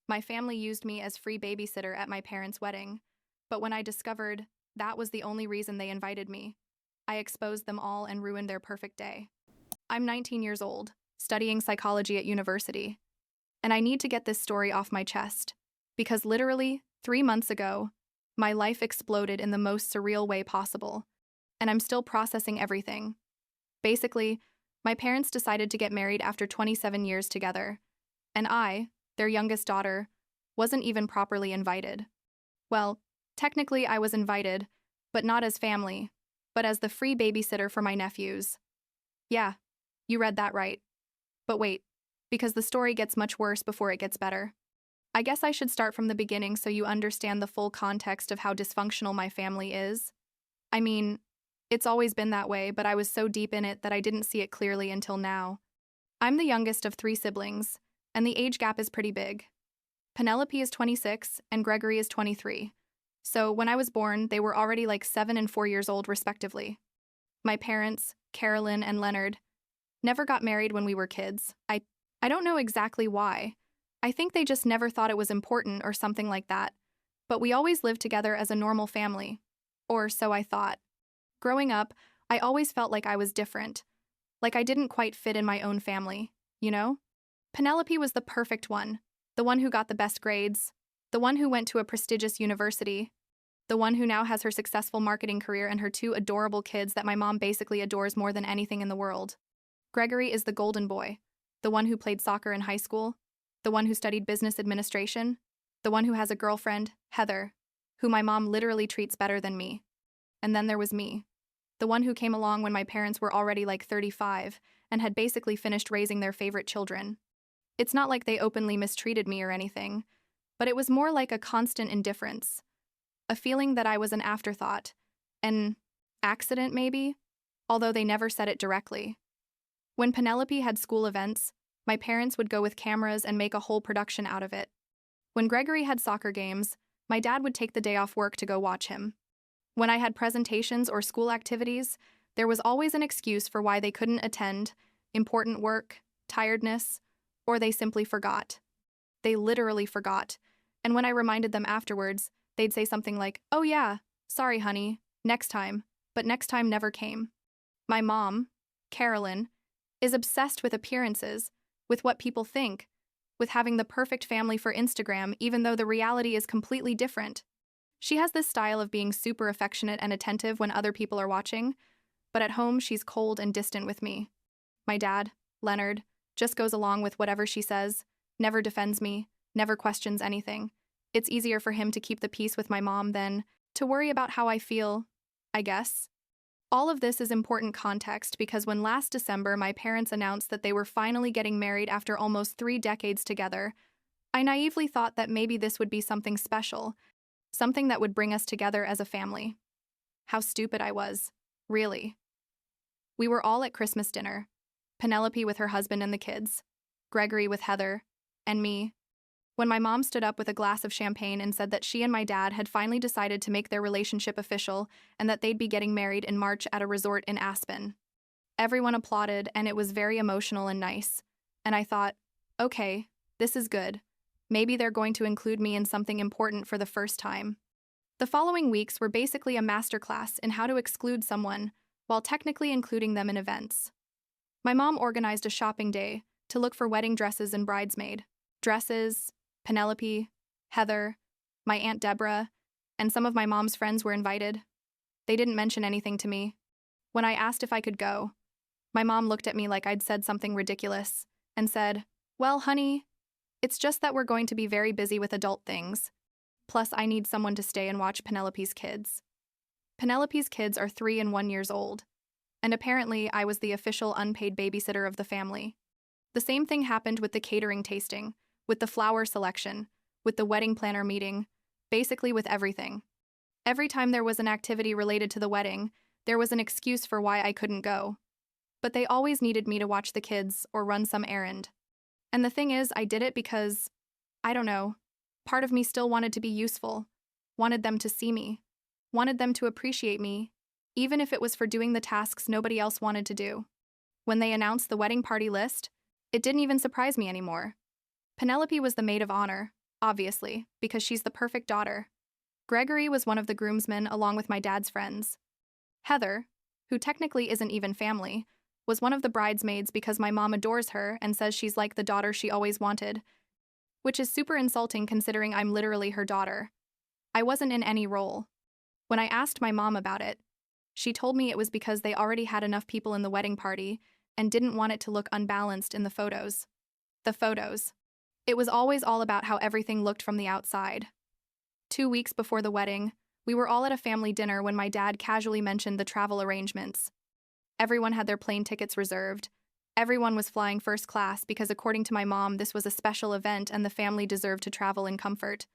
My family used me as free babysitter at my parents' wedding, but when I discovered that was the only reason they invited me, I exposed them all and ruined their perfect day. I'm 19 years old, studying psychology at university, and I need to get this story off my chest, because literally 3 months ago, my life exploded in the most surreal way possible, and I'm still processing everything. Basically, my parents decided to get married after 27 years together, and I, their youngest daughter, wasn't even properly invited. Well, technically I was invited, but not as family, but as the free babysitter for my nephews. Yeah, you read that right. But wait, because the story gets much worse before it gets better. I guess I should start from the beginning so you understand the full context of how dysfunctional my family is. I mean, it's always been that way, but I was so deep in it that I didn't see it clearly until now. I'm the youngest of 3 siblings, and the age gap is pretty big. Penelope is 26 and Gregory is 23. So when I was born, they were already like 7 and 4 years old respectively. My parents, Carolyn and Leonard, never got married when we were kids. I don't know exactly why. I think they just never thought it was important or something like that. But we always lived together as a normal family. Or so I thought. Growing up, I always felt like I was different. Like I didn't quite fit in my own family, you know? Penelope was the perfect one. The one who got the best grades. The one who went to a prestigious university. The one who now has her successful marketing career and her 2 adorable kids that my mom basically adores more than anything in the world. Gregory is the golden boy. The one who played soccer in high school. The one who studied business administration. The one who has a girlfriend, Heather, who my mom literally treats better than me. And then there was me. The one who came along when my parents were already like 35 and had basically finished raising their favorite children. It's not like they openly mistreated me or anything, but it was more like a constant indifference. A feeling that I was an afterthought. An accident, maybe? Although they never said it directly. When Penelope had school events, my parents would go with cameras and make a whole production out of it. When Gregory had soccer games, my dad would take the day off work to go watch him. When I had presentations or school activities, there was always an excuse for why they couldn't attend: important work, tiredness, or they simply forgot. They literally forgot. And when I reminded them afterwards, they'd say something like, "Oh yeah, sorry honey, next time," but next time never came. My mom, Carolyn, is obsessed with appearances, with what people think, with having the perfect family for Instagram even though the reality is completely different. She has this style of being super affectionate and attentive when other people are watching, but at home she's cold and distant with me. My dad, Leonard, just goes along with whatever she says, never defends me, never questions anything. It's easier for him to keep the peace with my mom than to worry about how I feel, I guess. All of this is important context because when last December my parents announced that they were finally getting married after almost 3 decades together, I naively thought that maybe this would be something special, something that would bring us together as a family. How stupid I was, really. We were all at Christmas dinner, Penelope with her husband and the kids, Gregory with Heather, and me, when my mom stood up with a glass of champagne and said that she and my dad had finally decided to make their relationship official and that they'd be getting married in March at a resort in Aspen. Everyone applauded, and it was very emotional and nice. And I thought, okay, this is good. Maybe they're going to include me in something important for the first time. The following weeks were basically a masterclass in how to exclude someone while technically including them in events. My mom organized a shopping day to look for wedding dresses and bridesmaid dresses. Penelope, Heather, my Aunt Deborah, and some of my mom's friends were invited. They didn't mention anything to me. When I asked if I could go, my mom looked at me like I'd said something ridiculous and said, "Well, honey, it's just that we're going to be very busy with adult things. Plus, I need someone to stay and watch Penelope's kids." Penelope's kids are 3 and 1 years old, and apparently I was the official unpaid babysitter of the family. The same thing happened with the catering tasting, with the flower selection, with the wedding planner meeting, basically with everything. Every time there was an activity related to the wedding, there was an excuse for why I couldn't go. But they always needed me to watch the kids or run some errand. And the thing is, I did it because, I don't know, part of me still wanted to be useful, wanted them to see me, wanted them to appreciate me, even if it was for doing the tasks nobody else wanted to do. When they announced the wedding party list, it didn't even surprise me anymore. Penelope was the maid of honor, obviously, because she's the perfect daughter. Gregory was one of the groomsmen along with my dad's friends. Heather, who technically isn't even family, was one of the bridesmaids because my mom adores her and says she's like the daughter she always wanted, which is super insulting considering I'm literally her daughter. I wasn't in any role. When I asked my mom about it, she told me it was because they already had enough people in the wedding party and didn't want it to look unbalanced in the photos. The photos. It was always all about how everything looked from the outside. 2 weeks before the wedding, we were all at a family dinner when my dad casually mentioned the travel arrangements. Everyone had their plane tickets reserved. Everyone was flying first class because, according to my mom, this was a special event and the family deserved to travel in comfort.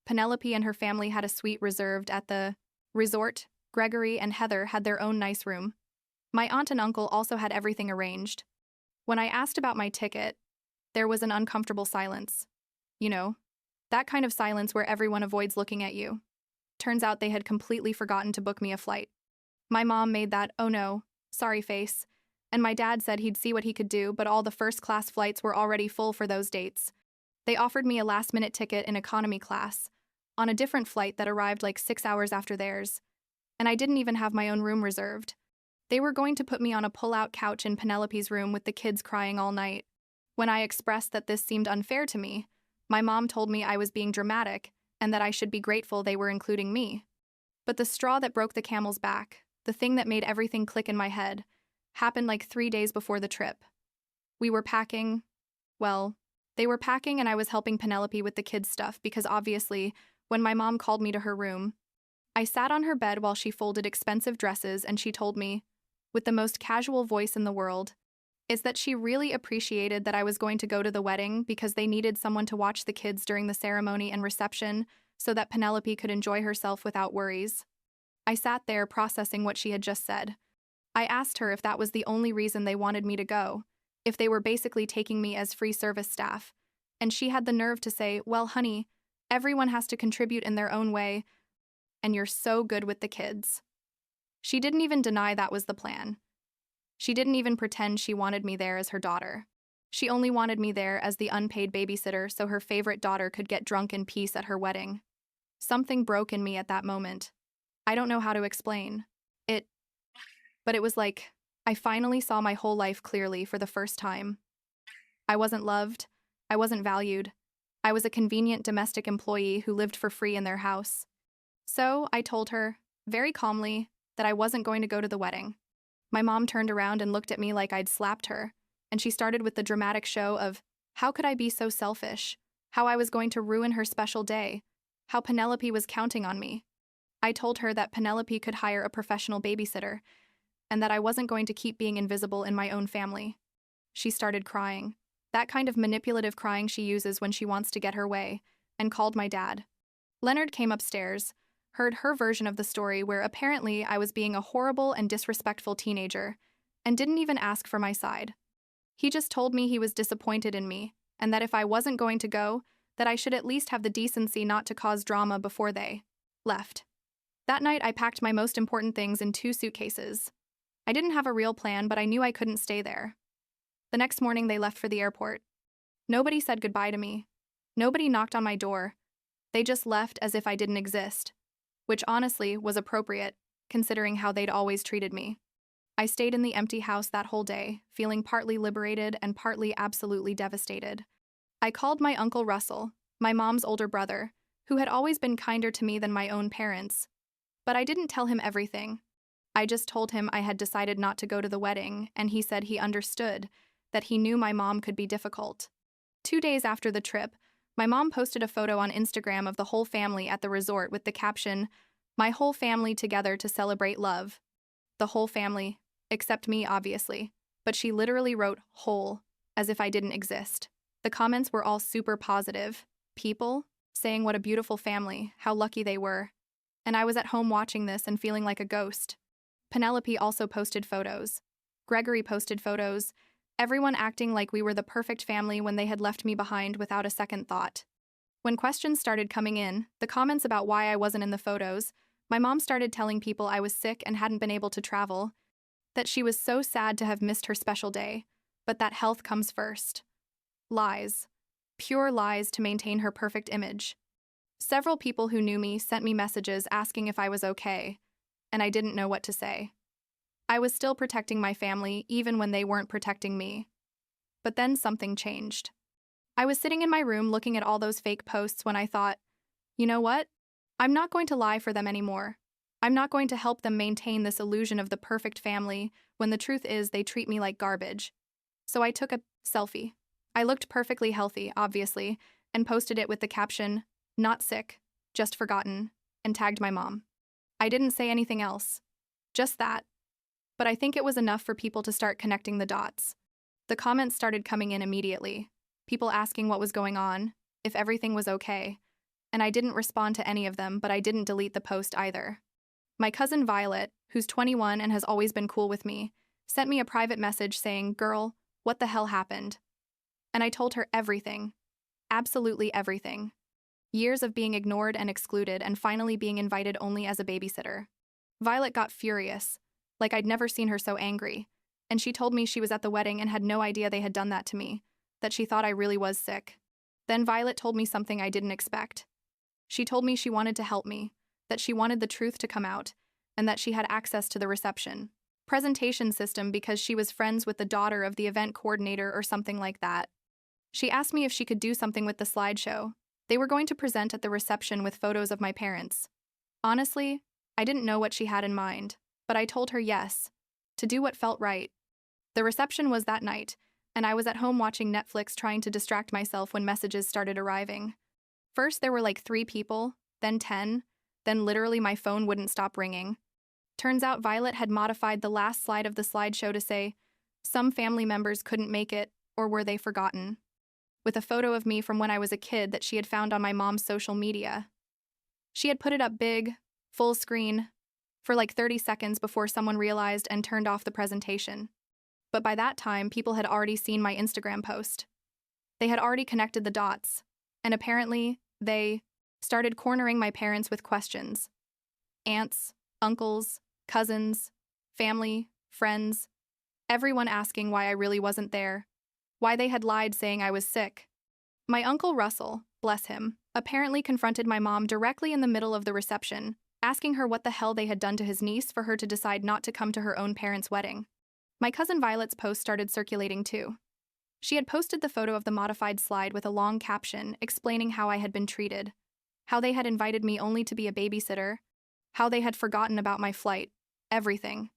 Penelope and her family had a suite reserved at the resort. Gregory and Heather had their own nice room. My aunt and uncle also had everything arranged. When I asked about my ticket, there was an uncomfortable silence. You know, that kind of silence where everyone avoids looking at you. Turns out they had completely forgotten to book me a flight. My mom made that, "Oh no, sorry" face, and my dad said he'd see what he could do, but all the first-class flights were already full for those dates. They offered me a last-minute ticket in economy class, on a different flight that arrived like 6 hours after theirs, and I didn't even have my own room reserved. They were going to put me on a pull-out couch in Penelope's room with the kids crying all night. When I expressed that this seemed unfair to me, my mom told me I was being dramatic and that I should be grateful they were including me. But the straw that broke the camel's back, the thing that made everything click in my head, happened like 3 days before the trip. We were packing. Well, they were packing and I was helping Penelope with the kids' stuff because obviously, when my mom called me to her room, I sat on her bed while she folded expensive dresses and she told me, with the most casual voice in the world, is that she really appreciated that I was going to go to the wedding because they needed someone to watch the kids during the ceremony and reception so that Penelope could enjoy herself without worries. I sat there processing what she had just said. I asked her if that was the only reason they wanted me to go, if they were basically taking me as free service staff, and she had the nerve to say, "Well, honey, everyone has to contribute in their own way, and you're so good with the kids." She didn't even deny that was the plan. She didn't even pretend she wanted me there as her daughter. She only wanted me there as the unpaid babysitter so her favorite daughter could get drunk in peace at her wedding. Something broke in me at that moment. I don't know how to explain it, but it was like I finally saw my whole life clearly for the first time. I wasn't loved. I wasn't valued. I was a convenient domestic employee who lived for free in their house. So I told her, very calmly, that I wasn't going to go to the wedding. My mom turned around and looked at me like I'd slapped her, and she started with the dramatic show of how could I be so selfish, how I was going to ruin her special day, how Penelope was counting on me. I told her that Penelope could hire a professional babysitter, and that I wasn't going to keep being invisible in my own family. She started crying, that kind of manipulative crying she uses when she wants to get her way, and called my dad. Leonard came upstairs, heard her version of the story where apparently I was being a horrible and disrespectful teenager, and didn't even ask for my side. He just told me he was disappointed in me, and that if I wasn't going to go, that I should at least have the decency not to cause drama before they left. That night I packed my most important things in 2 suitcases. I didn't have a real plan, but I knew I couldn't stay there. The next morning they left for the airport. Nobody said goodbye to me. Nobody knocked on my door. They just left as if I didn't exist, which honestly was appropriate, considering how they'd always treated me. I stayed in the empty house that whole day, feeling partly liberated and partly absolutely devastated. I called my Uncle Russell, my mom's older brother, who had always been kinder to me than my own parents. But I didn't tell him everything. I just told him I had decided not to go to the wedding, and he said he understood, that he knew my mom could be difficult. 2 days after the trip, my mom posted a photo on Instagram of the whole family at the resort with the caption, "My whole family together to celebrate love." The whole family, except me, obviously, but she literally wrote "whole," as if I didn't exist. The comments were all super positive. People saying what a beautiful family, how lucky they were. And I was at home watching this and feeling like a ghost. Penelope also posted photos. Gregory posted photos. Everyone acting like we were the perfect family when they had left me behind without a second thought. When questions started coming in, the comments about why I wasn't in the photos, my mom started telling people I was sick and hadn't been able to travel, that she was so sad to have missed her special day, but that health comes first. Lies. Pure lies to maintain her perfect image. Several people who knew me sent me messages asking if I was okay, and I didn't know what to say. I was still protecting my family even when they weren't protecting me. But then something changed. I was sitting in my room looking at all those fake posts when I thought, you know what? I'm not going to lie for them anymore. I'm not going to help them maintain this illusion of the perfect family when the truth is they treat me like garbage. So I took a selfie. I looked perfectly healthy, obviously, and posted it with the caption, "Not sick, just forgotten," and tagged my mom. I didn't say anything else. Just that. But I think it was enough for people to start connecting the dots. The comments started coming in immediately. People asking what was going on, if everything was okay. And I didn't respond to any of them, but I didn't delete the post either. My cousin Violet, who's 21 and has always been cool with me, sent me a private message saying, "Girl, what the hell happened?" And I told her everything. Absolutely everything. Years of being ignored and excluded and finally being invited only as a babysitter. Violet got furious, like I'd never seen her so angry, and she told me she was at the wedding and had no idea they had done that to me, that she thought I really was sick. Then Violet told me something I didn't expect. She told me she wanted to help me, that she wanted the truth to come out, and that she had access to the reception presentation system because she was friends with the daughter of the event coordinator or something like that. She asked me if she could do something with the slideshow. They were going to present at the reception with photos of my parents. Honestly, I didn't know what she had in mind, but I told her yes, to do what felt right. The reception was that night, and I was at home watching Netflix trying to distract myself when messages started arriving. First, there were like 3 people, then 10, then literally my phone wouldn't stop ringing. Turns out Violet had modified the last slide of the slideshow to say, "Some family members couldn't make it, or were they forgotten?" with a photo of me from when I was a kid that she had found on my mom's social media. She had put it up big, full screen, for like 30 seconds before someone realized and turned off the presentation. But by that time, people had already seen my Instagram post. They had already connected the dots, and apparently, they started cornering my parents with questions. Aunts, uncles, cousins, family, friends, everyone asking why I really wasn't there, why they had lied saying I was sick. My uncle Russell, bless him, apparently confronted my mom directly in the middle of the reception, asking her what the hell they had done to his niece for her to decide not to come to her own parents' wedding. My cousin Violet's post started circulating too. She had posted the photo of the modified slide with a long caption explaining how I had been treated, how they had invited me only to be a babysitter, how they had forgotten about my flight, everything.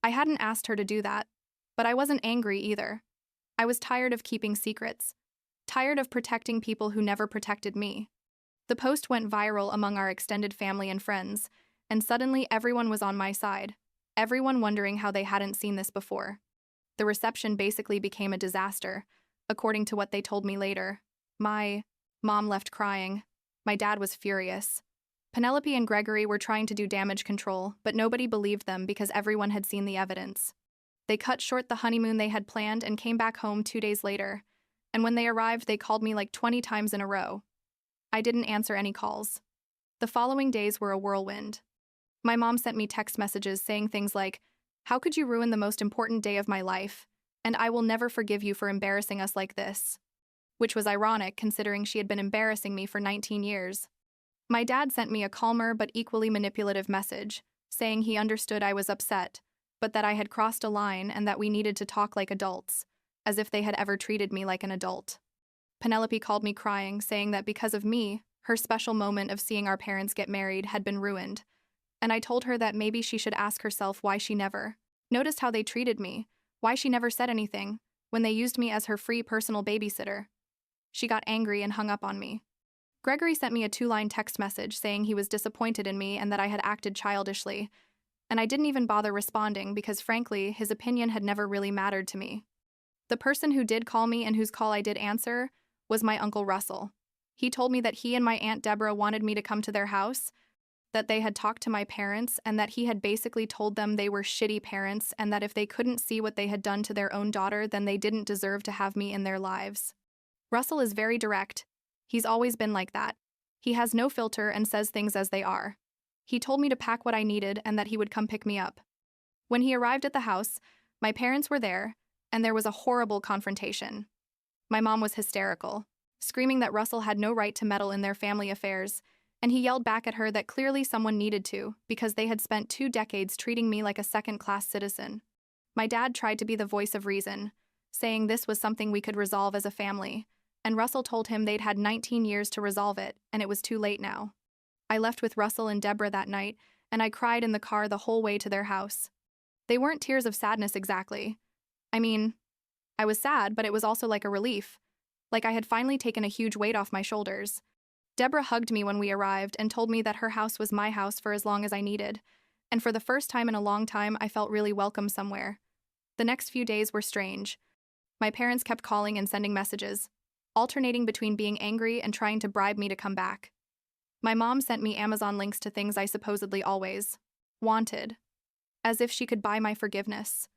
I hadn't asked her to do that, but I wasn't angry either. I was tired of keeping secrets, tired of protecting people who never protected me. The post went viral among our extended family and friends, and suddenly everyone was on my side, everyone wondering how they hadn't seen this before. The reception basically became a disaster, according to what they told me later. My mom left crying. My dad was furious. Penelope and Gregory were trying to do damage control, but nobody believed them because everyone had seen the evidence. They cut short the honeymoon they had planned and came back home 2 days later, and when they arrived, they called me like 20 times in a row. I didn't answer any calls. The following days were a whirlwind. My mom sent me text messages saying things like, "How could you ruin the most important day of my life? And I will never forgive you for embarrassing us like this." Which was ironic considering she had been embarrassing me for 19 years. My dad sent me a calmer but equally manipulative message, saying he understood I was upset, but that I had crossed a line and that we needed to talk like adults, as if they had ever treated me like an adult. Penelope called me crying, saying that because of me, her special moment of seeing our parents get married had been ruined, and I told her that maybe she should ask herself why she never noticed how they treated me, why she never said anything, when they used me as her free personal babysitter. She got angry and hung up on me. Gregory sent me a 2-line text message saying he was disappointed in me and that I had acted childishly, and I didn't even bother responding because, frankly, his opinion had never really mattered to me. The person who did call me and whose call I did answer was my Uncle Russell. He told me that he and my Aunt Deborah wanted me to come to their house, that they had talked to my parents, and that he had basically told them they were shitty parents and that if they couldn't see what they had done to their own daughter, then they didn't deserve to have me in their lives. Russell is very direct. He's always been like that. He has no filter and says things as they are. He told me to pack what I needed and that he would come pick me up. When he arrived at the house, my parents were there, and there was a horrible confrontation. My mom was hysterical. screaming that Russell had no right to meddle in their family affairs, and he yelled back at her that clearly someone needed to, because they had spent 2 decades treating me like a second-class citizen. My dad tried to be the voice of reason, saying this was something we could resolve as a family, and Russell told him they'd had 19 years to resolve it, and it was too late now. I left with Russell and Deborah that night, and I cried in the car the whole way to their house. They weren't tears of sadness exactly. I mean, I was sad, but it was also like a relief, like I had finally taken a huge weight off my shoulders. Deborah hugged me when we arrived and told me that her house was my house for as long as I needed, and for the first time in a long time I felt really welcome somewhere. The next few days were strange. My parents kept calling and sending messages, alternating between being angry and trying to bribe me to come back. My mom sent me Amazon links to things I supposedly always wanted, as if she could buy my forgiveness.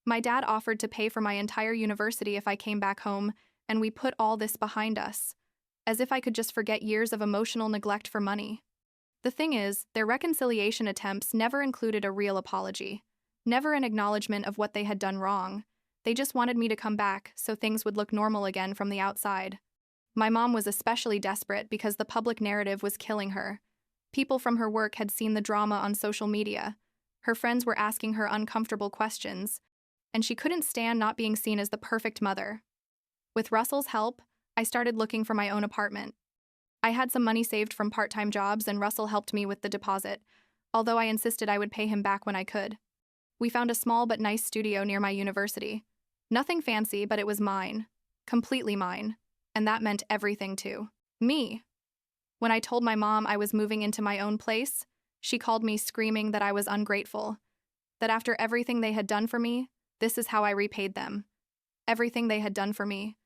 My dad offered to pay for my entire university if I came back home, and we put all this behind us, as if I could just forget years of emotional neglect for money. The thing is, their reconciliation attempts never included a real apology, never an acknowledgement of what they had done wrong. They just wanted me to come back so things would look normal again from the outside. My mom was especially desperate because the public narrative was killing her. People from her work had seen the drama on social media. Her friends were asking her uncomfortable questions, and she couldn't stand not being seen as the perfect mother. With Russell's help, I started looking for my own apartment. I had some money saved from part-time jobs, and Russell helped me with the deposit, although I insisted I would pay him back when I could. We found a small but nice studio near my university. Nothing fancy, but it was mine. Completely mine. And that meant everything to me. When I told my mom I was moving into my own place, she called me screaming that I was ungrateful, that after everything they had done for me, this is how I repaid them. Everything they had done for me.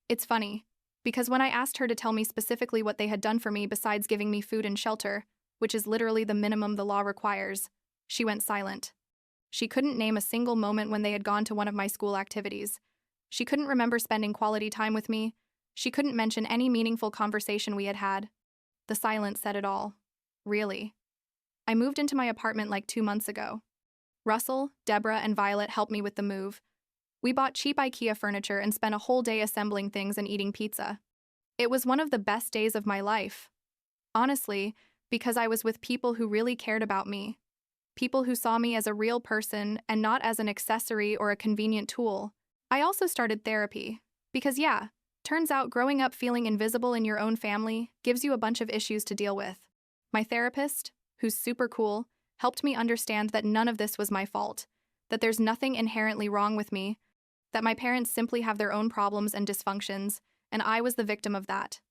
It's funny, because when I asked her to tell me specifically what they had done for me besides giving me food and shelter, which is literally the minimum the law requires, she went silent. She couldn't name a single moment when they had gone to one of my school activities. She couldn't remember spending quality time with me. She couldn't mention any meaningful conversation we had had. The silence said it all. Really. I moved into my apartment like 2 months ago. Russell, Deborah, and Violet helped me with the move. We bought cheap IKEA furniture and spent a whole day assembling things and eating pizza. It was one of the best days of my life. Honestly, because I was with people who really cared about me. People who saw me as a real person and not as an accessory or a convenient tool. I also started therapy. Because turns out growing up feeling invisible in your own family gives you a bunch of issues to deal with. My therapist, who's super cool, helped me understand that none of this was my fault, that there's nothing inherently wrong with me, that my parents simply have their own problems and dysfunctions, and I was the victim of that.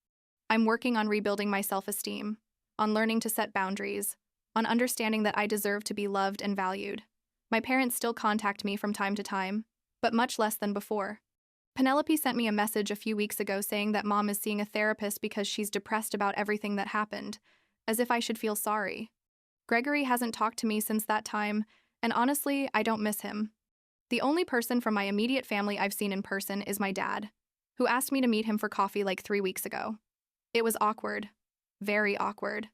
I'm working on rebuilding my self-esteem, on learning to set boundaries, on understanding that I deserve to be loved and valued. My parents still contact me from time to time, but much less than before. Penelope sent me a message a few weeks ago saying that Mom is seeing a therapist because she's depressed about everything that happened, as if I should feel sorry. Gregory hasn't talked to me since that time, and honestly, I don't miss him. The only person from my immediate family I've seen in person is my dad, who asked me to meet him for coffee like 3 weeks ago. It was awkward. Very awkward.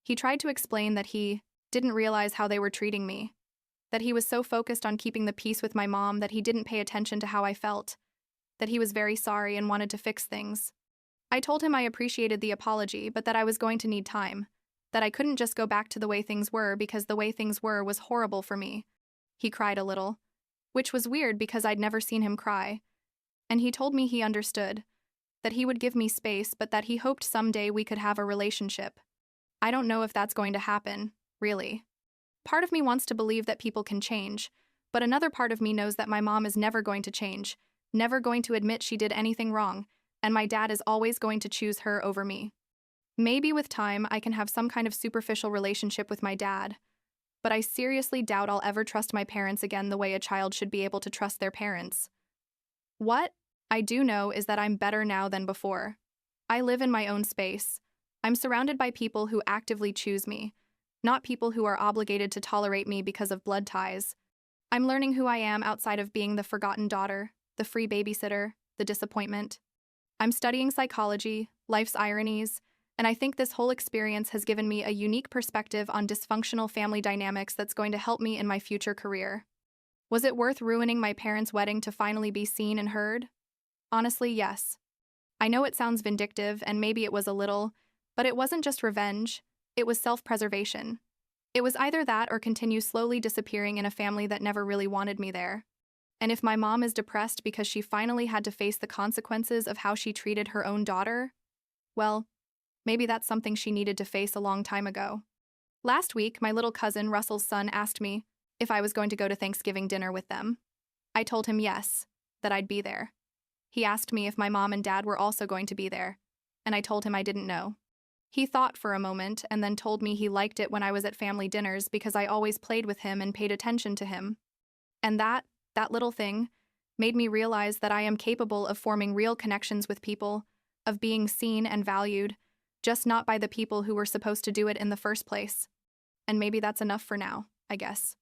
He tried to explain that he didn't realize how they were treating me, that he was so focused on keeping the peace with my mom that he didn't pay attention to how I felt, that he was very sorry and wanted to fix things. I told him I appreciated the apology, but that I was going to need time, that I couldn't just go back to the way things were because the way things were was horrible for me. He cried a little, which was weird because I'd never seen him cry, and he told me he understood, that he would give me space but that he hoped someday we could have a relationship. I don't know if that's going to happen, really. Part of me wants to believe that people can change, but another part of me knows that my mom is never going to change, never going to admit she did anything wrong, and my dad is always going to choose her over me. Maybe with time I can have some kind of superficial relationship with my dad, but I seriously doubt I'll ever trust my parents again the way a child should be able to trust their parents. What I do know is that I'm better now than before. I live in my own space. I'm surrounded by people who actively choose me, not people who are obligated to tolerate me because of blood ties. I'm learning who I am outside of being the forgotten daughter, the free babysitter, the disappointment. I'm studying psychology, life's ironies, and I think this whole experience has given me a unique perspective on dysfunctional family dynamics that's going to help me in my future career. Was it worth ruining my parents' wedding to finally be seen and heard? Honestly, yes. I know it sounds vindictive, and maybe it was a little, but it wasn't just revenge, it was self-preservation. It was either that or continue slowly disappearing in a family that never really wanted me there. And if my mom is depressed because she finally had to face the consequences of how she treated her own daughter, well, maybe that's something she needed to face a long time ago. Last week, my little cousin Russell's son asked me if I was going to go to Thanksgiving dinner with them. I told him yes, that I'd be there. He asked me if my mom and dad were also going to be there, and I told him I didn't know. He thought for a moment and then told me he liked it when I was at family dinners because I always played with him and paid attention to him. And that little thing, made me realize that I am capable of forming real connections with people, of being seen and valued, just not by the people who were supposed to do it in the first place. And maybe that's enough for now, I guess.